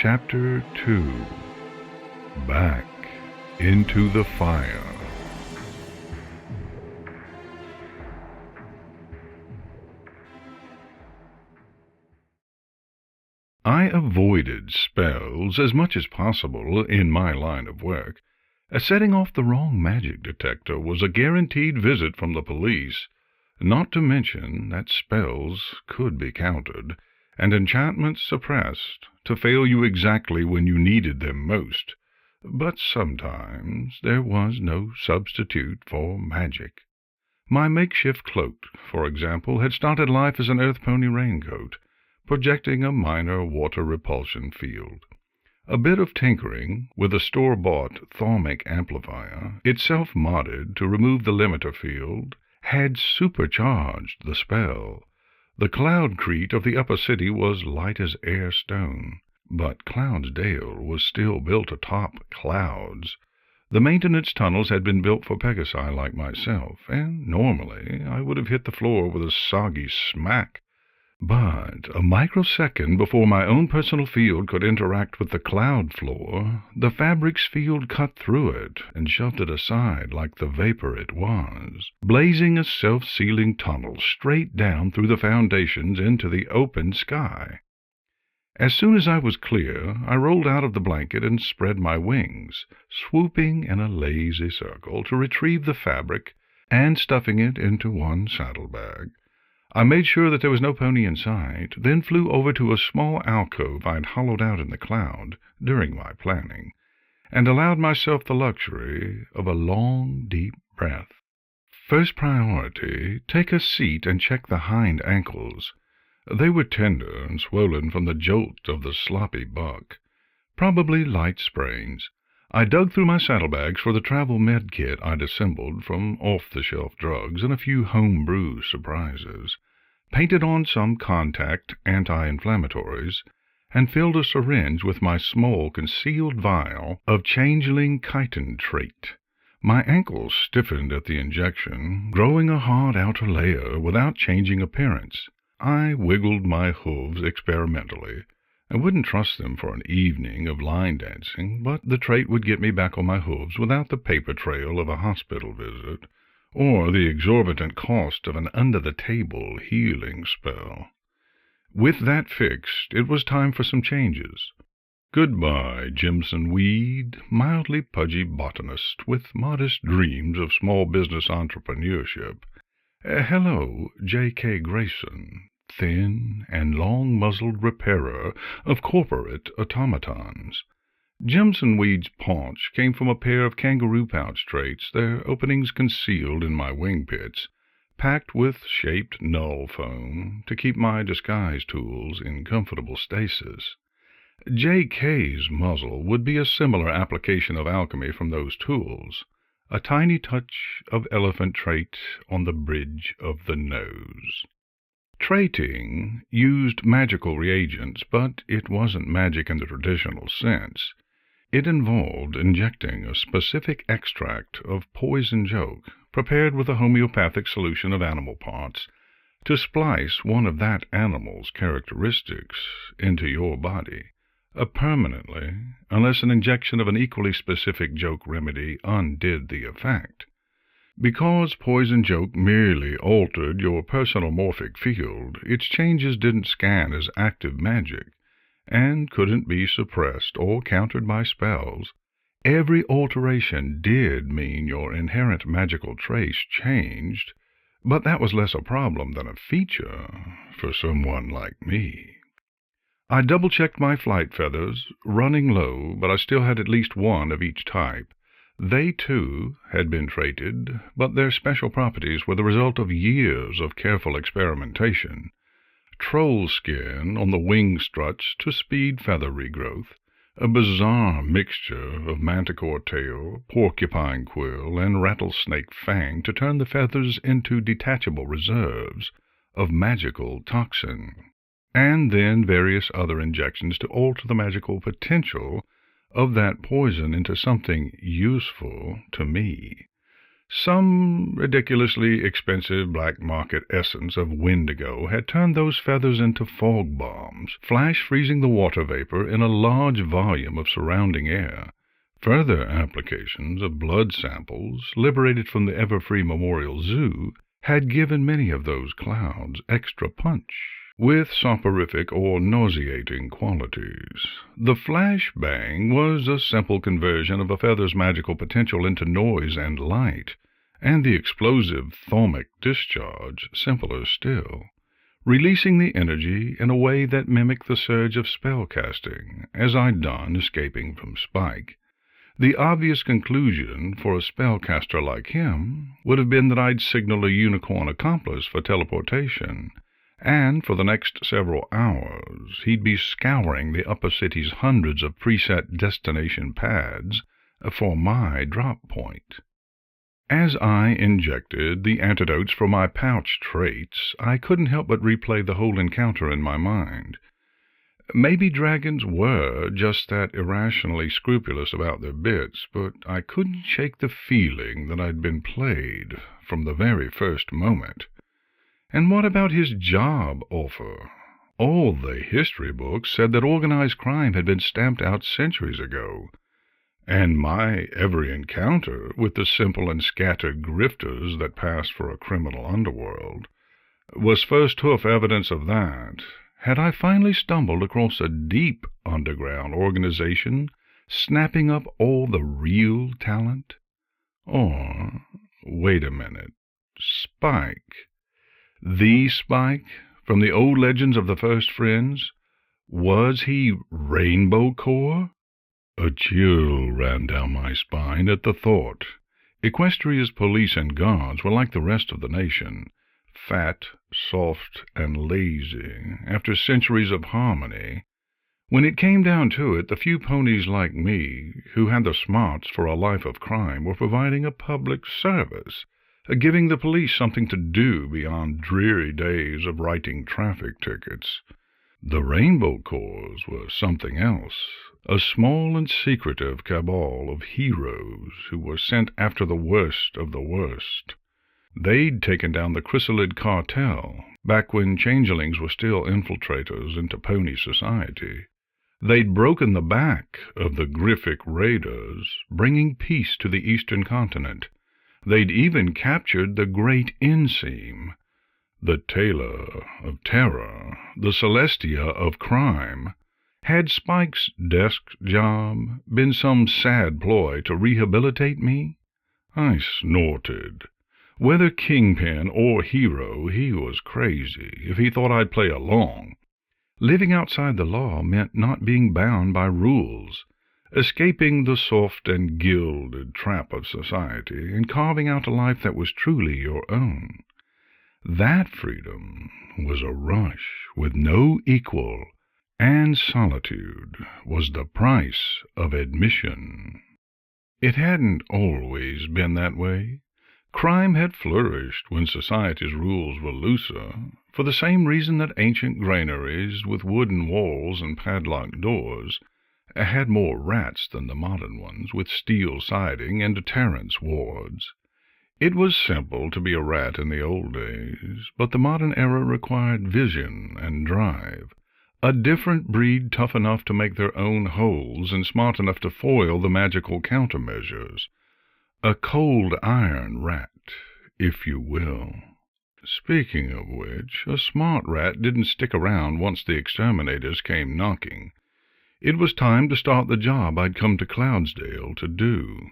Chapter 2. Back into the Fire. I avoided spells as much as possible in my line of work. Setting off the wrong magic detector was a guaranteed visit from the police, not to mention that spells could be countered, and enchantments suppressed to fail you exactly when you needed them most. But sometimes there was no substitute for magic. My makeshift cloak, for example, had started life as an earth pony raincoat, projecting a minor water repulsion field. A bit of tinkering with a store-bought thermic amplifier, itself modded to remove the limiter field, had supercharged the spell. The cloudcrete of the upper city was light as air stone, but Cloudsdale was still built atop clouds. The maintenance tunnels had been built for Pegasi like myself, and normally I would have hit the floor with a soggy smack. But a microsecond before my own personal field could interact with the cloud floor, the fabric's field cut through it and shoved it aside like the vapor it was, blazing a self-sealing tunnel straight down through the foundations into the open sky. As soon as I was clear, I rolled out of the blanket and spread my wings, swooping in a lazy circle to retrieve the fabric and stuffing it into one saddlebag. I made sure that there was no pony in sight, then flew over to a small alcove I'd hollowed out in the cloud during my planning, and allowed myself the luxury of a long, deep breath. First priority, take a seat and check the hind ankles. They were tender and swollen from the jolt of the sloppy buck, probably light sprains. I dug through my saddlebags for the travel med kit I'd assembled from off-the-shelf drugs and a few home-brew surprises, painted on some contact anti-inflammatories, and filled a syringe with my small concealed vial of changeling chitin trait. My ankles stiffened at the injection, growing a hard outer layer without changing appearance. I wiggled my hooves experimentally. I wouldn't trust them for an evening of line dancing, but the trait would get me back on my hooves without the paper trail of a hospital visit, or the exorbitant cost of an under-the-table healing spell. With that fixed, it was time for some changes. Goodbye, Jimson Weed, mildly pudgy botanist with modest dreams of small business entrepreneurship. Hello, J.K. Grayson, thin and long-muzzled repairer of corporate automatons. Jimson Weed's paunch came from a pair of kangaroo pouch traits, their openings concealed in my wing pits, packed with shaped null foam to keep my disguise tools in comfortable stasis. J.K.'s muzzle would be a similar application of alchemy from those tools, a tiny touch of elephant trait on the bridge of the nose. Traiting used magical reagents, but it wasn't magic in the traditional sense. It involved injecting a specific extract of poison joke, prepared with a homeopathic solution of animal parts, to splice one of that animal's characteristics into your body, permanently, unless an injection of an equally specific joke remedy undid the effect. Because poison joke merely altered your personal morphic field, its changes didn't scan as active magic, and couldn't be suppressed or countered by spells. Every alteration did mean your inherent magical trace changed, but that was less a problem than a feature for someone like me. I double-checked my flight feathers, running low, but I still had at least one of each type. They, too, had been traited, but their special properties were the result of years of careful experimentation. Troll skin on the wing struts to speed feather regrowth, a bizarre mixture of manticore tail, porcupine quill, and rattlesnake fang to turn the feathers into detachable reserves of magical toxin, and then various other injections to alter the magical potential of that poison into something useful to me. Some ridiculously expensive black market essence of Wendigo had turned those feathers into fog bombs, flash freezing the water vapor in a large volume of surrounding air. Further applications of blood samples, liberated from the Everfree Memorial Zoo, had given many of those clouds extra punch, with soporific or nauseating qualities. The flash-bang was a simple conversion of a feather's magical potential into noise and light, and the explosive thermic discharge simpler still, releasing the energy in a way that mimicked the surge of spell-casting, as I'd done escaping from Spike. The obvious conclusion for a spellcaster like him would have been that I'd signal a unicorn accomplice for teleportation, and for the next several hours he'd be scouring the upper city's hundreds of preset destination pads for my drop point. As I injected the antidotes for my pouch traits, I couldn't help but replay the whole encounter in my mind. Maybe dragons were just that irrationally scrupulous about their bits, but I couldn't shake the feeling that I'd been played from the very first moment. And what about his job offer? All the history books said that organized crime had been stamped out centuries ago, and my every encounter with the simple and scattered grifters that passed for a criminal underworld was first hoof evidence of that. Had I finally stumbled across a deep underground organization snapping up all the real talent? Or, wait a minute, Spike. The Spike from the old legends of the First Friends? Was he Rainbow Core? A chill ran down my spine at the thought. Equestria's police and guards were like the rest of the nation, fat, soft, and lazy, after centuries of harmony. When it came down to it, the few ponies like me, who had the smarts for a life of crime, were providing a public service, giving the police something to do beyond dreary days of writing traffic tickets. The Rainbow Corps were something else, a small and secretive cabal of heroes who were sent after the worst of the worst. They'd taken down the Chrysalid cartel, back when changelings were still infiltrators into pony society. They'd broken the back of the Griffic raiders, bringing peace to the eastern continent. They'd even captured the Great Inseam, the Tailor of Terror, the Celestia of Crime. Had Spike's desk job been some sad ploy to rehabilitate me? I snorted. Whether kingpin or hero, he was crazy if he thought I'd play along. Living outside the law meant not being bound by rules, escaping the soft and gilded trap of society, and carving out a life that was truly your own. That freedom was a rush with no equal, and solitude was the price of admission. It hadn't always been that way. Crime had flourished when society's rules were looser, for the same reason that ancient granaries with wooden walls and padlocked doors had more rats than the modern ones with steel siding and deterrence wards. It was simple to be a rat in the old days, but the modern era required vision and drive, a different breed tough enough to make their own holes and smart enough to foil the magical countermeasures. A cold iron rat, if you will. Speaking of which, a smart rat didn't stick around once the exterminators came knocking. It was time to start the job I'd come to Cloudsdale to do.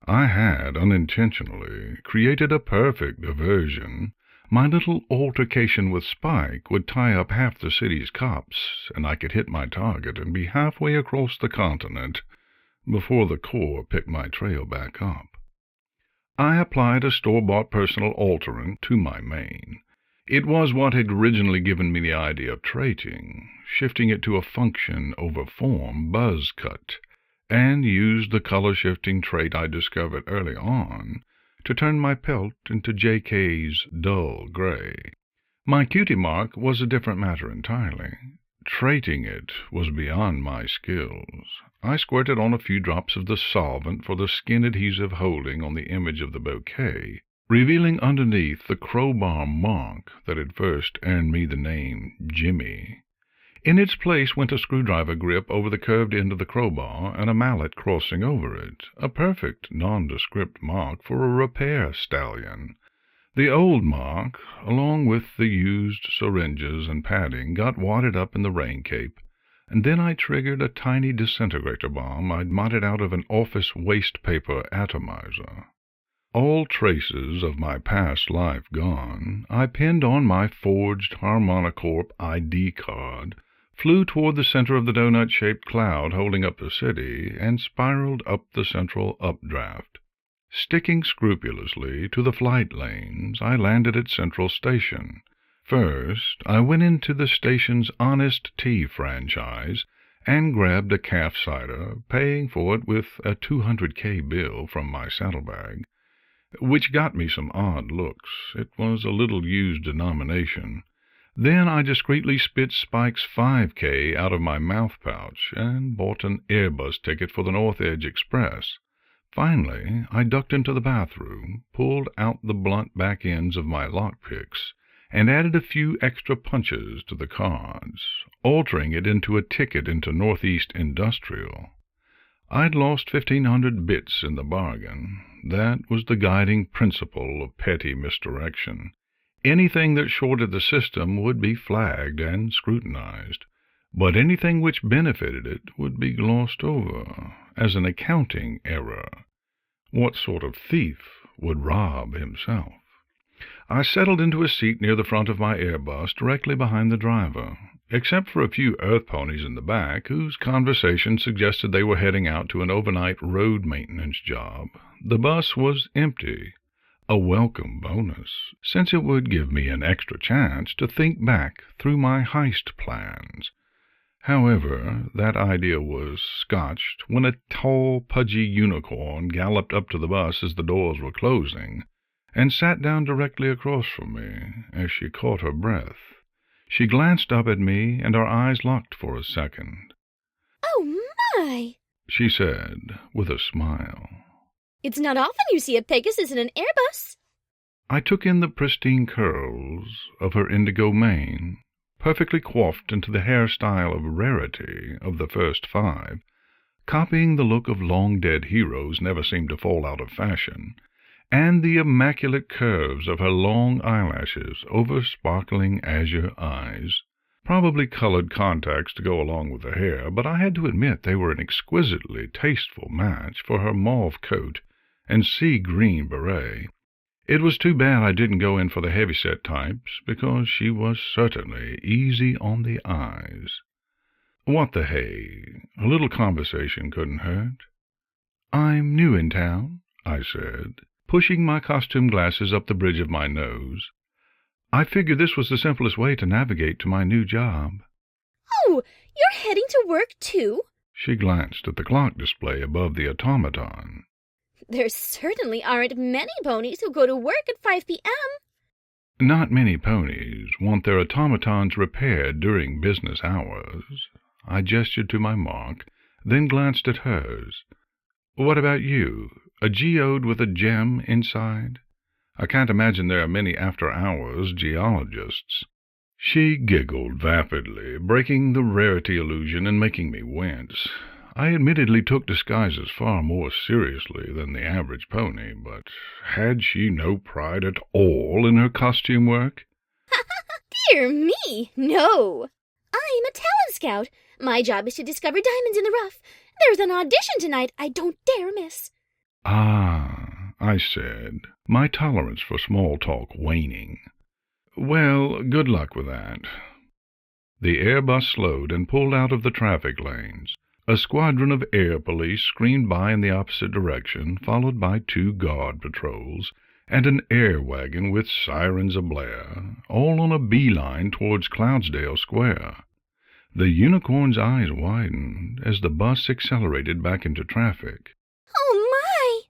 I had, unintentionally, created a perfect diversion. My little altercation with Spike would tie up half the city's cops, and I could hit my target and be halfway across the continent before the Corps picked my trail back up. I applied a store-bought personal alterant to my mane. It was what had originally given me the idea of traiting, shifting it to a function over form buzz cut, and used the color-shifting trait I discovered early on to turn my pelt into J.K.'s dull gray. My cutie mark was a different matter entirely. Treating it was beyond my skills. I squirted on a few drops of the solvent for the skin adhesive holding on the image of the bouquet, revealing underneath the crowbar mark that had first earned me the name Jimmy. In its place went a screwdriver grip over the curved end of the crowbar and a mallet crossing over it, a perfect nondescript mark for a repair stallion. The old mark, along with the used syringes and padding, got wadded up in the rain cape, and then I triggered a tiny disintegrator bomb I'd modded out of an office waste paper atomizer. All traces of my past life gone, I pinned on my forged Harmonicorp ID card, flew toward the center of the donut-shaped cloud holding up the city, and spiraled up the central updraft. Sticking scrupulously to the flight lanes, I landed at Central Station. First, I went into the station's Honest Tea franchise and grabbed a calf cider, paying for it with a $200K bill from my saddlebag, which got me some odd looks. It was a little-used denomination. Then I discreetly spit Spike's $5K out of my mouth pouch and bought an Airbus ticket for the North Edge Express. Finally, I ducked into the bathroom, pulled out the blunt back ends of my lockpicks, and added a few extra punches to the cards, altering it into a ticket into Northeast Industrial. I'd lost 1,500 bits in the bargain. That was the guiding principle of petty misdirection. Anything that shorted the system would be flagged and scrutinized, but anything which benefited it would be glossed over as an accounting error. What sort of thief would rob himself? I settled into a seat near the front of my Airbus, directly behind the driver, except for a few earth ponies in the back, whose conversation suggested they were heading out to an overnight road maintenance job. The bus was empty, a welcome bonus, since it would give me an extra chance to think back through my heist plans. However, that idea was scotched when a tall, pudgy unicorn galloped up to the bus as the doors were closing, and sat down directly across from me as she caught her breath. She glanced up at me, and our eyes locked for a second. "Oh, my!" she said, with a smile. "It's not often you see a Pegasus in an Airbus." I took in the pristine curls of her indigo mane, perfectly coiffed into the hairstyle of rarity of the first 5, copying the look of long-dead heroes never seemed to fall out of fashion, and the immaculate curves of her long eyelashes over sparkling azure eyes. Probably colored contacts to go along with the hair, but I had to admit they were an exquisitely tasteful match for her mauve coat and sea-green beret. It was too bad I didn't go in for the heavy-set types, because she was certainly easy on the eyes. What the hey, a little conversation couldn't hurt. "I'm new in town," I said, pushing my costume glasses up the bridge of my nose. I figured this was the simplest way to navigate to my new job. "Oh, you're heading to work, too?" She glanced at the clock display above the automaton. "There certainly aren't many ponies who go to work at 5 p.m. Not many ponies want their automatons repaired during business hours. I gestured to my mark, then glanced at hers. What about you? A geode with a gem inside? I can't imagine there are many after-hours geologists." She giggled vapidly, breaking the rarity illusion and making me wince. I admittedly took disguises far more seriously than the average pony, but had she no pride at all in her costume work? "Dear me, no. I'm a talent scout. My job is to discover diamonds in the rough. There's an audition tonight I don't dare miss." "Ah," I said, my tolerance for small talk waning. "Well, good luck with that." The Airbus slowed and pulled out of the traffic lanes. A squadron of air police screamed by in the opposite direction, followed by 2 guard patrols and an air wagon with sirens ablare, all on a beeline towards Cloudsdale Square. The unicorn's eyes widened as the bus accelerated back into traffic. "Oh,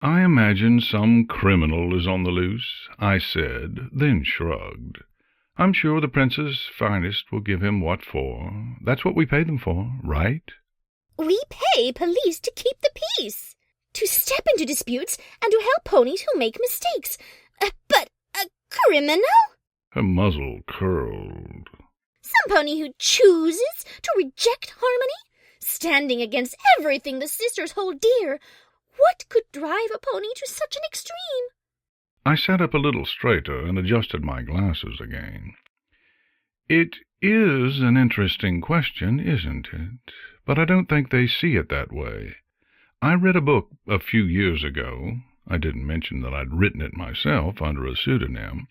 my!" "I imagine some criminal is on the loose," I said, then shrugged. I'm sure the prince's finest will give him what for. That's what we pay them for, right? We pay police to keep the peace, to step into disputes, and to help ponies who make mistakes. But a criminal? Her muzzle curled. Some pony who chooses to reject harmony, standing against everything the sisters hold dear. What could drive a pony to such an extreme? I sat up a little straighter and adjusted my glasses again. It is an interesting question, isn't it? But I don't think they see it that way. I read a book a few years ago, I didn't mention that I'd written it myself under a pseudonym,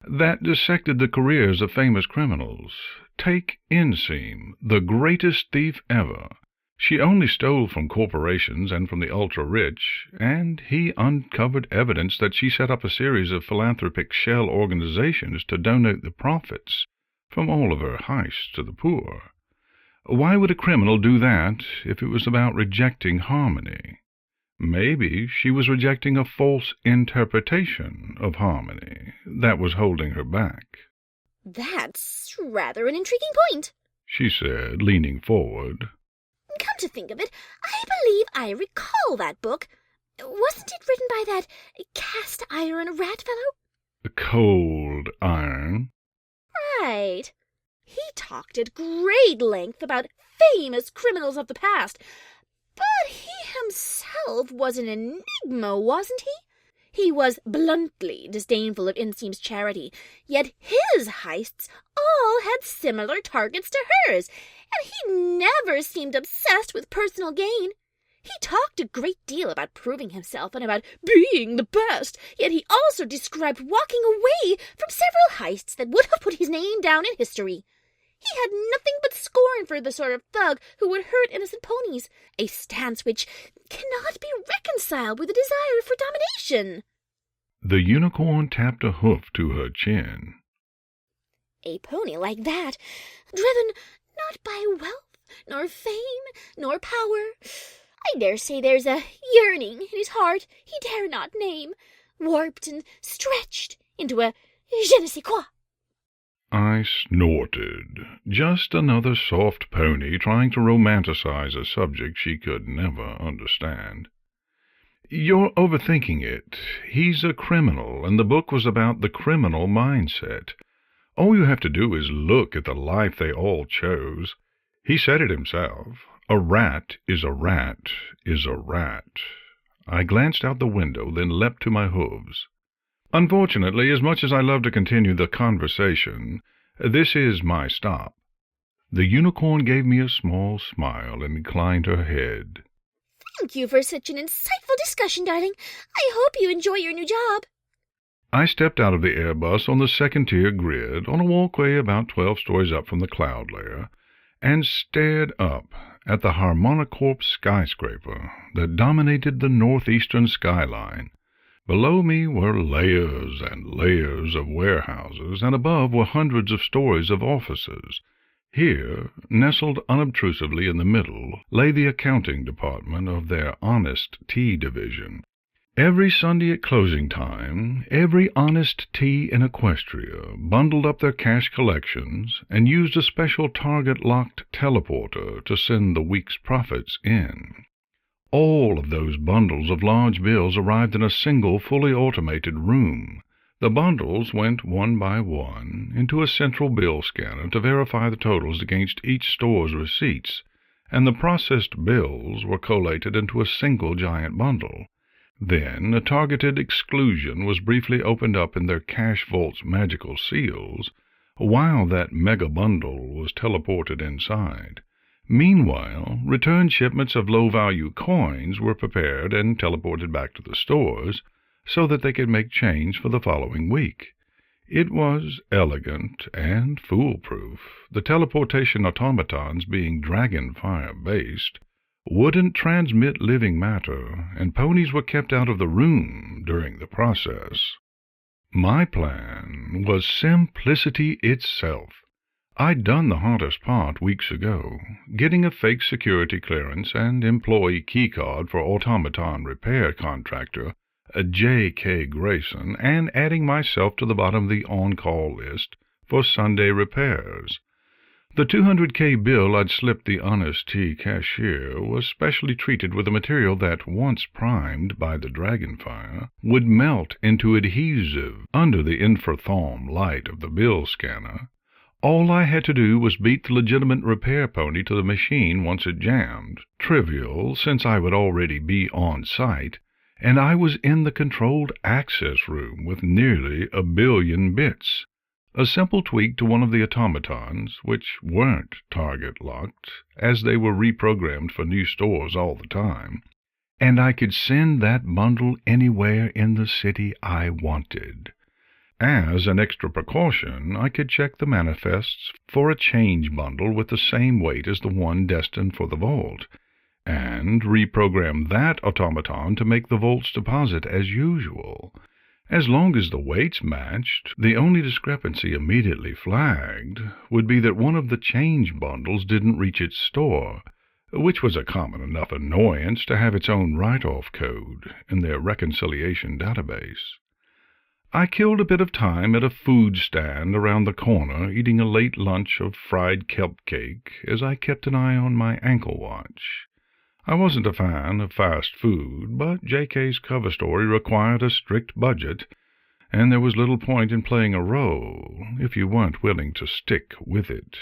that dissected the careers of famous criminals. Take Inseam, the greatest thief ever. She only stole from corporations and from the ultra-rich, and he uncovered evidence that she set up a series of philanthropic shell organizations to donate the profits from all of her heists to the poor. Why would a criminal do that if it was about rejecting harmony? Maybe she was rejecting a false interpretation of harmony that was holding her back. That's rather an intriguing point, she said, leaning forward. Come to think of it, I believe I recall that book. Wasn't it written by that cast-iron rat fellow? Cold iron. Right. He talked at great length about famous criminals of the past. But he himself was an enigma, wasn't he? He was bluntly disdainful of Inseam's charity, yet his heists all had similar targets to hers, and he never seemed obsessed with personal gain. He talked a great deal about proving himself and about being the best, yet he also described walking away from several heists that would have put his name down in history. He had nothing but scorn for the sort of thug who would hurt innocent ponies, a stance which cannot be reconciled with a desire for domination. The unicorn tapped a hoof to her chin. A pony like that, driven not by wealth, nor fame, nor power. I dare say there's a yearning in his heart he dare not name, warped and stretched into a je ne sais quoi. I snorted. Just another soft pony trying to romanticize a subject she could never understand. You're overthinking it. He's a criminal, and the book was about the criminal mindset. All you have to do is look at the life they all chose. He said it himself. A rat is a rat is a rat. I glanced out the window, then leapt to my hooves. Unfortunately, as much as I love to continue the conversation, this is my stop. The unicorn gave me a small smile and inclined her head. Thank you for such an insightful discussion, darling. I hope you enjoy your new job. I stepped out of the Airbus on the second-tier grid on a walkway about 12 stories up from the cloud layer and stared up at the Harmonicorp skyscraper that dominated the northeastern skyline. Below me were layers and layers of warehouses, and above were hundreds of stories of offices. Here, nestled unobtrusively in the middle, lay the accounting department of their Honest Tea division. Every Sunday at closing time, every Honest Tea in Equestria bundled up their cash collections and used a special target-locked teleporter to send the week's profits in. All of those bundles of large bills arrived in a single, fully automated room. The bundles went one by one into a central bill scanner to verify the totals against each store's receipts, and the processed bills were collated into a single giant bundle. Then a targeted exclusion was briefly opened up in their cash vault's magical seals, while that mega bundle was teleported inside. Meanwhile, return shipments of low-value coins were prepared and teleported back to the stores so that they could make change for the following week. It was elegant and foolproof. The teleportation automatons, being dragon-fire-based, wouldn't transmit living matter, and ponies were kept out of the room during the process. My plan was simplicity itself. I'd done the hardest part weeks ago, getting a fake security clearance and employee keycard for automaton repair contractor J.K. Grayson, and adding myself to the bottom of the on-call list for Sunday repairs. The $200K bill I'd slipped the Honest Tea cashier was specially treated with a material that, once primed by the dragonfire, would melt into adhesive under the infrathorm light of the bill scanner. All I had to do was beat the legitimate repair pony to the machine once it jammed, trivial since I would already be on site, and I was in the controlled access room with nearly 1 billion bits. A simple tweak to one of the automatons, which weren't target-locked, as they were reprogrammed for new stores all the time, and I could send that bundle anywhere in the city I wanted. As an extra precaution, I could check the manifests for a change bundle with the same weight as the one destined for the vault, and reprogram that automaton to make the vault's deposit as usual. As long as the weights matched, the only discrepancy immediately flagged would be that one of the change bundles didn't reach its store, which was a common enough annoyance to have its own write-off code in their reconciliation database. I killed a bit of time at a food stand around the corner eating a late lunch of fried kelp cake as I kept an eye on my ankle watch. I wasn't a fan of fast food, but J.K.'s cover story required a strict budget, and there was little point in playing a role if you weren't willing to stick with it.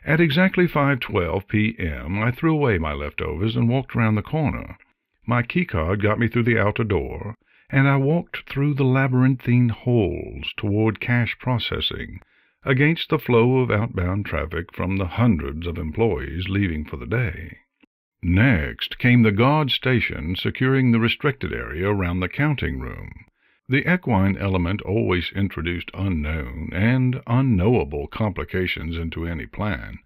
At exactly 5:12 p.m., I threw away my leftovers and walked around the corner. My keycard got me through the outer door, and I walked through the labyrinthine halls toward cash processing, against the flow of outbound traffic from the hundreds of employees leaving for the day. Next came the guard station securing the restricted area around the counting room. The equine element always introduced unknown and unknowable complications into any plan,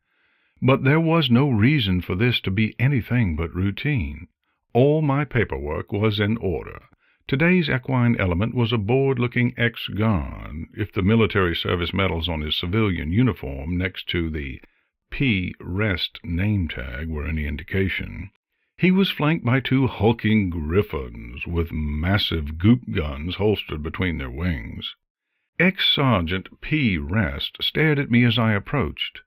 but there was no reason for this to be anything but routine. All my paperwork was in order. Today's equine element was a bored-looking ex-guard, if the military service medals on his civilian uniform next to the P-Rest name tag were any indication. He was flanked by 2 hulking griffins with massive goop guns holstered between their wings. Ex-Sergeant P-Rest stared at me as I approached.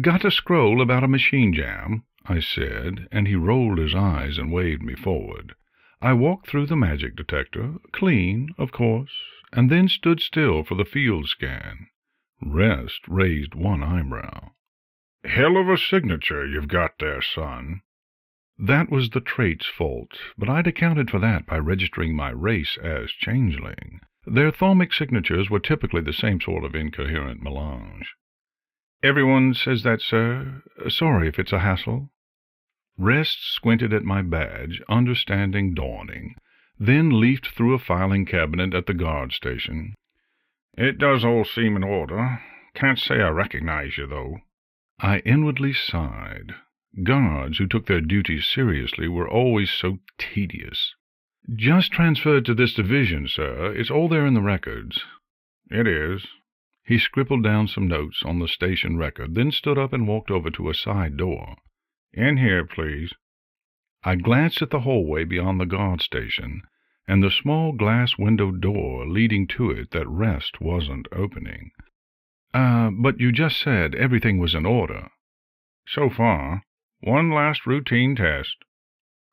"Got a scroll about a machine jam," I said, and he rolled his eyes and waved me forward. I walked through the magic detector, clean, of course, and then stood still for the field scan. Rest raised one eyebrow. "Hell of a signature you've got there, son." That was the trait's fault, but I'd accounted for that by registering my race as changeling. Their thalmic signatures were typically the same sort of incoherent melange. "Everyone says that, sir. Sorry if it's a hassle." Rest squinted at my badge, understanding dawning, then leafed through a filing cabinet at the guard station. "It does all seem in order. Can't say I recognize you, though." I inwardly sighed. Guards who took their duties seriously were always so tedious. "Just transferred to this division, sir. It's all there in the records." "It is." He scribbled down some notes on the station record, then stood up and walked over to a side door. "In here, please." I glanced at the hallway beyond the guard station, and the small glass window door leading to it that Rest wasn't opening. But you just said everything was in order." "So far. One last routine test."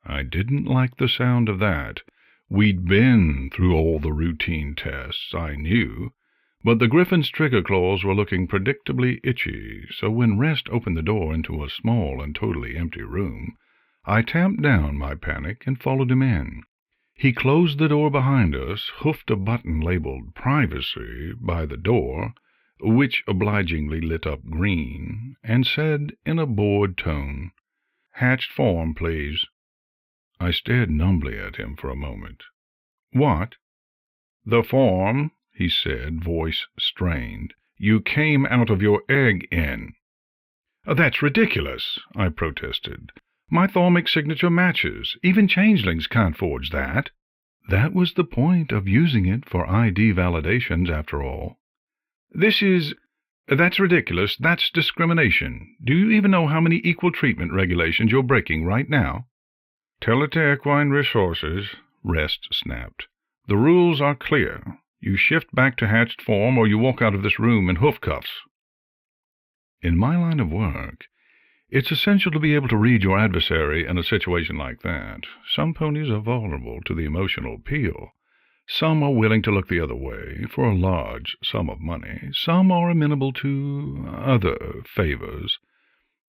I didn't like the sound of that. We'd been through all the routine tests, I knew, but the griffin's trigger claws were looking predictably itchy, so when Rest opened the door into a small and totally empty room, I tamped down my panic and followed him in. He closed the door behind us, hoofed a button labeled Privacy by the door, which obligingly lit up green, and said in a bored tone, "Hatched form, please." I stared numbly at him for a moment. "What?" "The form," he said, voice strained, "you came out of your egg in." "That's ridiculous," I protested. "My thalmic signature matches. Even changelings can't forge that." That was the point of using it for ID validations, after all. That's ridiculous. That's discrimination. Do you even know how many equal treatment regulations you're breaking right now?" "Tell it to Equine Resources," Rest snapped. "The rules are clear. You shift back to hatched form, or you walk out of this room in hoof cuffs." In my line of work, it's essential to be able to read your adversary in a situation like that. Some ponies are vulnerable to the emotional appeal. Some are willing to look the other way for a large sum of money. Some are amenable to other favors.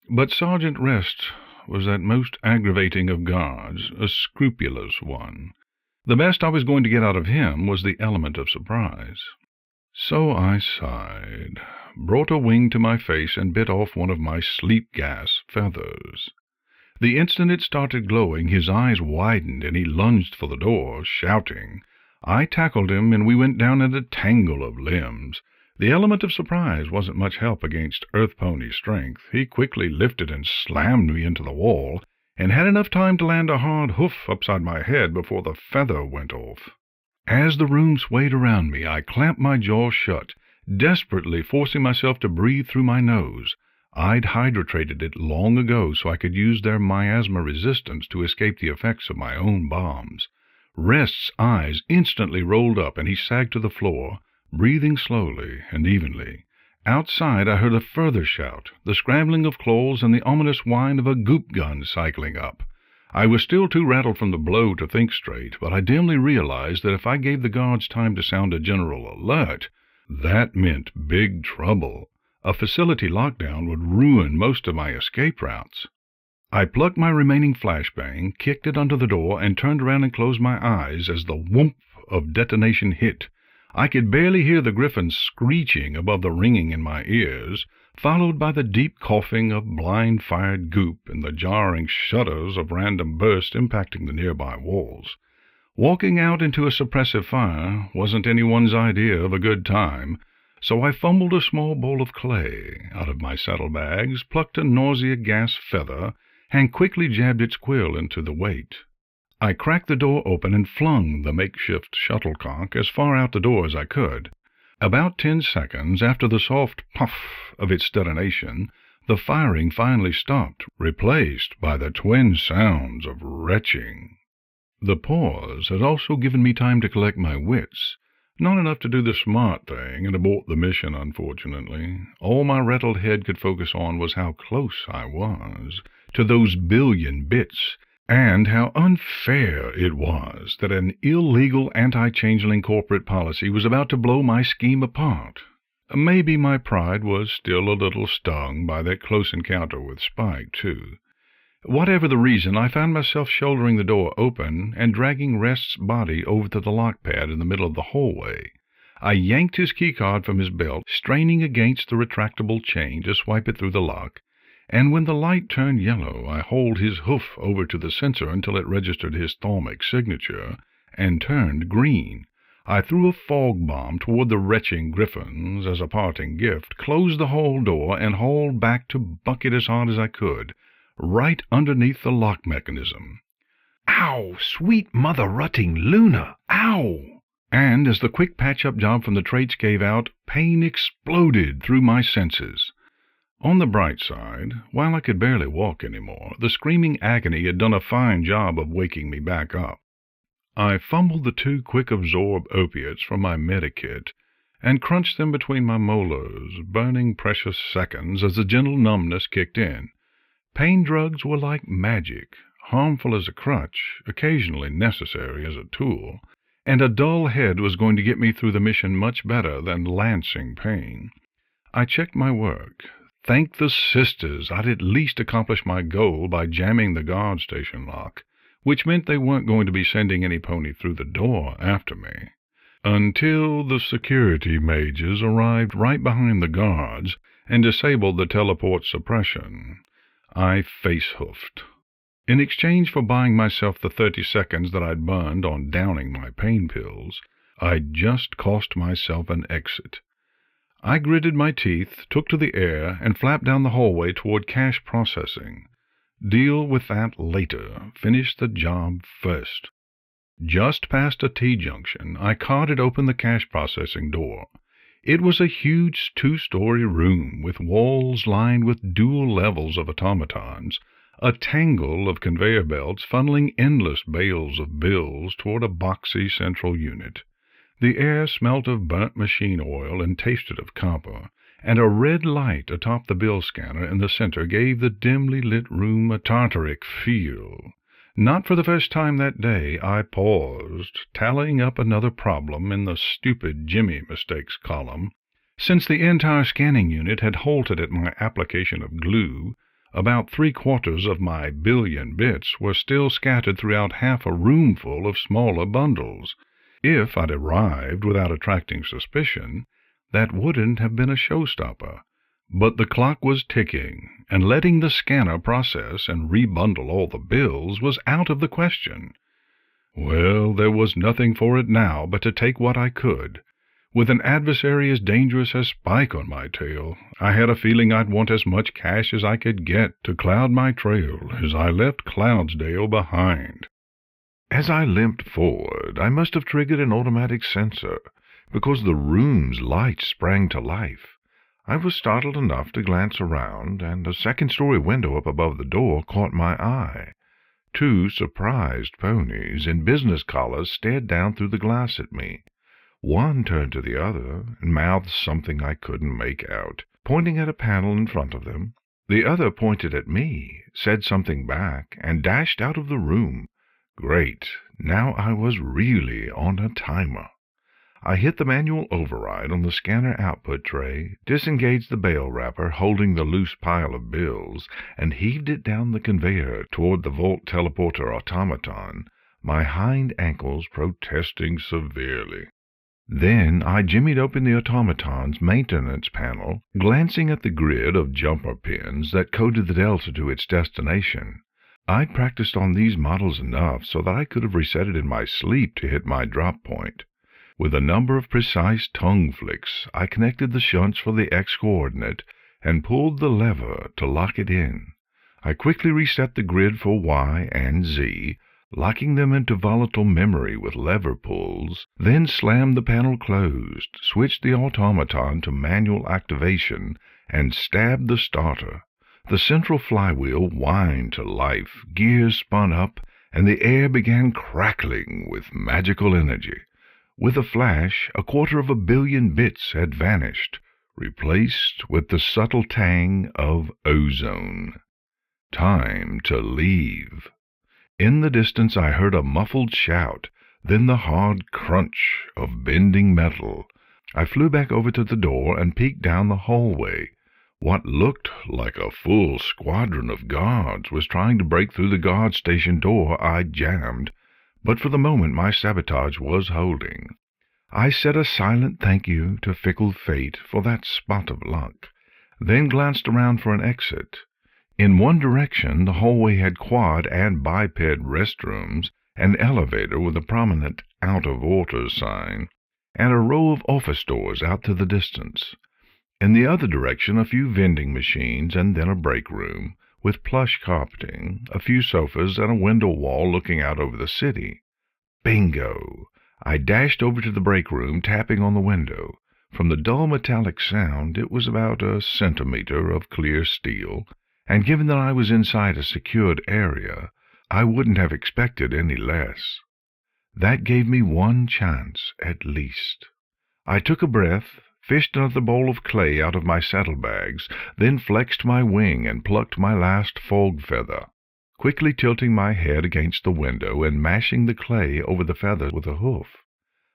But Sergeant Rest was that most aggravating of guards, a scrupulous one. The best I was going to get out of him was the element of surprise. So I sighed, brought a wing to my face, and bit off one of my sleep gas feathers. The instant it started glowing, his eyes widened, and he lunged for the door, shouting. I tackled him, and we went down in a tangle of limbs. The element of surprise wasn't much help against Earth Pony's strength. He quickly lifted and slammed me into the wall, and had enough time to land a hard hoof upside my head before the feather went off. As the room swayed around me, I clamped my jaw shut, desperately forcing myself to breathe through my nose. I'd hydrated it long ago so I could use their miasma resistance to escape the effects of my own bombs. Rest's eyes instantly rolled up, and he sagged to the floor, breathing slowly and evenly. Outside I heard a further shout, the scrambling of claws, and the ominous whine of a goop gun cycling up. I was still too rattled from the blow to think straight, but I dimly realized that if I gave the guards time to sound a general alert, that meant big trouble. A facility lockdown would ruin most of my escape routes. I plucked my remaining flashbang, kicked it under the door, and turned around and closed my eyes as the whoomp of detonation hit. I could barely hear the griffin screeching above the ringing in my ears, followed by the deep coughing of blind-fired goop and the jarring shudders of random bursts impacting the nearby walls. Walking out into a suppressive fire wasn't anyone's idea of a good time, so I fumbled a small bowl of clay out of my saddlebags, plucked a nausea gas feather, and quickly jabbed its quill into the weight. I cracked the door open and flung the makeshift shuttlecock as far out the door as I could. About 10 seconds after the soft puff of its detonation, the firing finally stopped, replaced by the twin sounds of retching. The pause had also given me time to collect my wits. Not enough to do the smart thing and abort the mission, unfortunately. All my rattled head could focus on was how close I was to those billion bits, and how unfair it was that an illegal anti-changeling corporate policy was about to blow my scheme apart. Maybe my pride was still a little stung by that close encounter with Spike, too. Whatever the reason, I found myself shouldering the door open and dragging Rest's body over to the lock pad in the middle of the hallway. I yanked his keycard from his belt, straining against the retractable chain to swipe it through the lock, and when the light turned yellow, I hauled his hoof over to the sensor until it registered his thalmic signature and turned green. I threw a fog bomb toward the retching griffins as a parting gift, closed the hall door, and hauled back to bucket as hard as I could, right underneath the lock mechanism. Ow! Sweet mother-rutting Luna! Ow! And as the quick patch-up job from the traits gave out, pain exploded through my senses. On the bright side, while I could barely walk anymore, the screaming agony had done a fine job of waking me back up. I fumbled the 2 quick-absorb opiates from my medikit and crunched them between my molars, burning precious seconds as the gentle numbness kicked in. Pain drugs were like magic, harmful as a crutch, occasionally necessary as a tool, and a dull head was going to get me through the mission much better than lancing pain. I checked my work. Thank the sisters, I'd at least accomplished my goal by jamming the guard station lock, which meant they weren't going to be sending any pony through the door after me. Until the security mages arrived right behind the guards and disabled the teleport suppression. I face-hoofed. In exchange for buying myself the 30 seconds that I'd burned on downing my pain pills, I'd just cost myself an exit. I gritted my teeth, took to the air, and flapped down the hallway toward cash processing. Deal with that later. Finish the job first. Just past a T-junction, I carted open the cash processing door. It was a huge 2-story room with walls lined with dual levels of automatons, a tangle of conveyor belts funneling endless bales of bills toward a boxy central unit. The air smelt of burnt machine oil and tasted of copper, and a red light atop the bill scanner in the center gave the dimly lit room a Tartaric feel. Not for the first time that day, I paused, tallying up another problem in the stupid Jimmy mistakes column. Since the entire scanning unit had halted at my application of glue, about 3/4 of my billion bits were still scattered throughout half a roomful of smaller bundles. If I'd arrived without attracting suspicion, that wouldn't have been a showstopper. But the clock was ticking, and letting the scanner process and rebundle all the bills was out of the question. Well, there was nothing for it now but to take what I could. With an adversary as dangerous as Spike on my tail, I had a feeling I'd want as much cash as I could get to cloud my trail as I left Cloudsdale behind. As I limped forward, I must have triggered an automatic sensor, because the room's lights sprang to life. I was startled enough to glance around, and a second-story window up above the door caught my eye. 2 surprised ponies in business collars stared down through the glass at me. One turned to the other and mouthed something I couldn't make out, pointing at a panel in front of them. The other pointed at me, said something back, and dashed out of the room. Great, now I was really on a timer. I hit the manual override on the scanner output tray, disengaged the bail wrapper holding the loose pile of bills, and heaved it down the conveyor toward the Volt teleporter automaton, my hind ankles protesting severely. Then I jimmied open the automaton's maintenance panel, glancing at the grid of jumper pins that coded the delta to its destination. I'd practiced on these models enough so that I could have reset it in my sleep to hit my drop point. With a number of precise tongue flicks, I connected the shunts for the X-coordinate and pulled the lever to lock it in. I quickly reset the grid for Y and Z, locking them into volatile memory with lever pulls, then slammed the panel closed, switched the automaton to manual activation, and stabbed the starter. The central flywheel whined to life, gears spun up, and the air began crackling with magical energy. With a flash, 250 million bits had vanished, replaced with the subtle tang of ozone. Time to leave. In the distance I heard a muffled shout, then the hard crunch of bending metal. I flew back over to the door and peeked down the hallway. What looked like a full squadron of guards was trying to break through the guard station door I'd jammed, but for the moment my sabotage was holding. I said a silent thank you to fickle fate for that spot of luck, then glanced around for an exit. In one direction the hallway had quad and biped restrooms, an elevator with a prominent out-of-order sign, and a row of office doors out to the distance. In the other direction a few vending machines and then a break room, with plush carpeting, a few sofas, and a window wall looking out over the city. Bingo! I dashed over to the break room, tapping on the window. From the dull metallic sound, it was about a centimeter of clear steel, and given that I was inside a secured area, I wouldn't have expected any less. That gave me one chance, at least. I took a breath, fished another bowl of clay out of my saddlebags, then flexed my wing and plucked my last fog feather, quickly tilting my head against the window and mashing the clay over the feather with a hoof.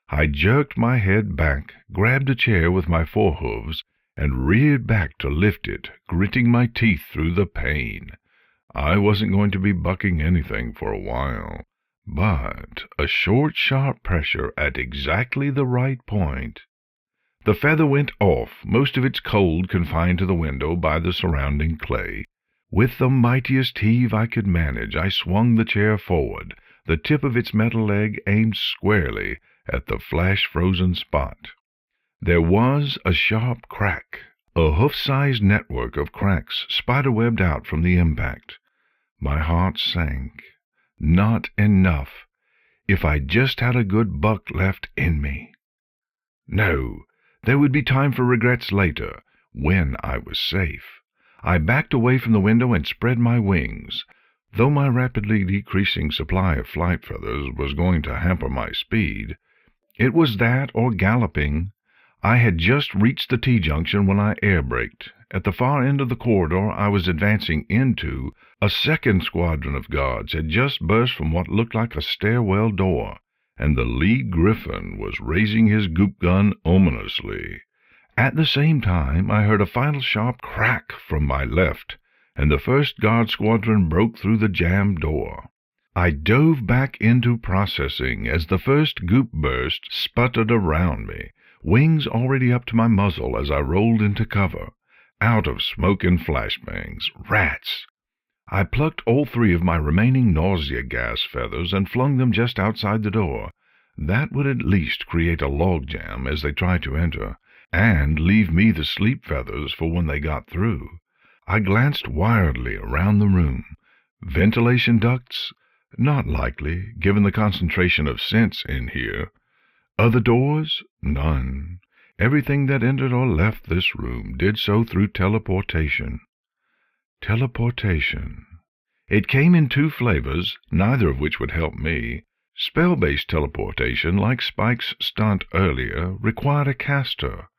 I jerked my head back, grabbed a chair with my forehoofs, and reared back to lift it, gritting my teeth through the pain. I wasn't going to be bucking anything for a while, but a short, sharp pressure at exactly the right point. The feather went off, most of its cold confined to the window by the surrounding clay. With the mightiest heave I could manage, I swung the chair forward, the tip of its metal leg aimed squarely at the flash-frozen spot. There was a sharp crack, a hoof-sized network of cracks spiderwebbed out from the impact. My heart sank. Not enough. If I just had a good buck left in me. No, there would be time for regrets later, when I was safe. I backed away from the window and spread my wings. Though my rapidly decreasing supply of flight feathers was going to hamper my speed, It was that or galloping. I had just reached the T-junction when I air-braked. At the far end of the corridor I was advancing into, a second squadron of guards had just burst from what looked like a stairwell door, and the lead Griffin was raising his goop gun ominously. At the same time I heard a final sharp crack from my left, and the first guard squadron broke through the jammed door. I dove back into processing as the first goop burst sputtered around me, wings already up to my muzzle as I rolled into cover. Out of smoke and flashbangs. Rats! I plucked all 3 of my remaining nausea gas feathers and flung them just outside the door. That would at least create a logjam as they tried to enter, and leave me the sleep feathers for when they got through. I glanced wildly around the room. Ventilation ducts? Not likely, given the concentration of scents in here. Other doors? None. Everything that entered or left this room did so through teleportation. Teleportation. It came in 2 flavors, neither of which would help me. Spell-based teleportation, like Spike's stunt earlier, required a caster.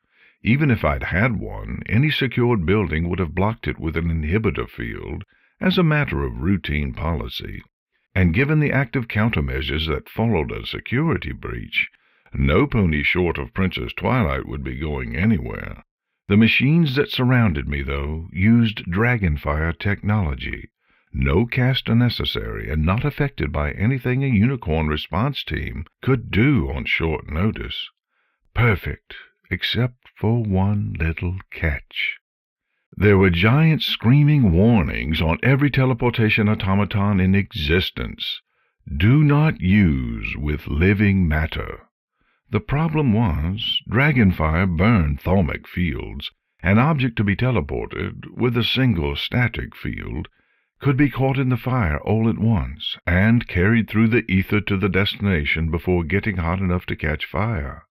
Even if I'd had one, any secured building would have blocked it with an inhibitor field, as a matter of routine policy. And given the active countermeasures that followed a security breach, no pony short of Princess Twilight would be going anywhere. The machines that surrounded me, though, used Dragonfire technology. No caster necessary, and not affected by anything a unicorn response team could do on short notice. Perfect, except for one little catch. There were giant screaming warnings on every teleportation automaton in existence. Do not use with living matter. The problem was, Dragonfire burned thalmic fields. An object to be teleported, with a single static field, could be caught in the fire all at once, and carried through the ether to the destination before getting hot enough to catch fire.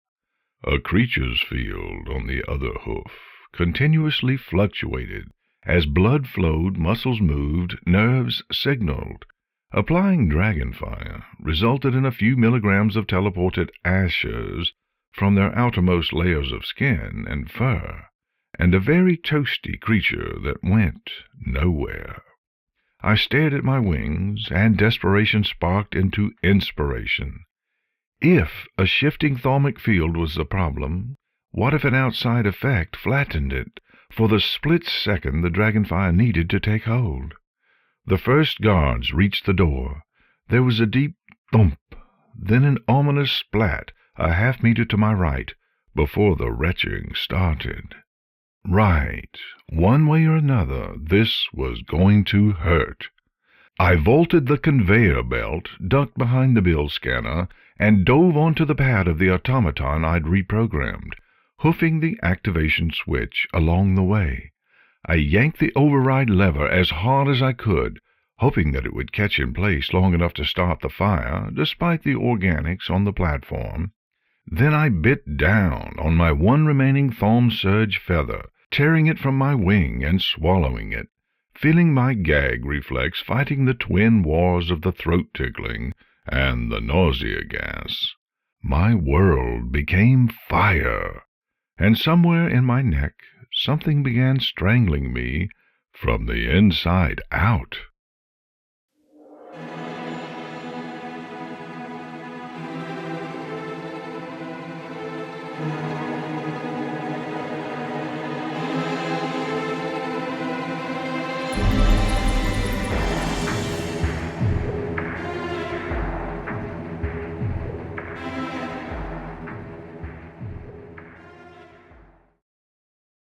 A creature's field, on the other hoof, continuously fluctuated. As blood flowed, muscles moved, nerves signaled. Applying Dragonfire resulted in a few milligrams of teleported ashes from their outermost layers of skin and fur, and a very toasty creature that went nowhere. I stared at my wings, and desperation sparked into inspiration. If a shifting thalmic field was the problem, what if an outside effect flattened it for the split second the Dragonfire needed to take hold? The first guards reached the door. There was a deep thump, then an ominous splat a half-meter to my right, before the retching started. Right, one way or another, this was going to hurt. I vaulted the conveyor belt, ducked behind the bill scanner, and dove onto the pad of the automaton I'd reprogrammed, hoofing the activation switch along the way. I yanked the override lever as hard as I could, hoping that it would catch in place long enough to start the fire, despite the organics on the platform. Then I bit down on my one remaining Thaume Surge feather, tearing it from my wing and swallowing it, feeling my gag reflex fighting the twin wars of the throat-tickling and the nausea gas. My world became fire, and somewhere in my neck something began strangling me from the inside out.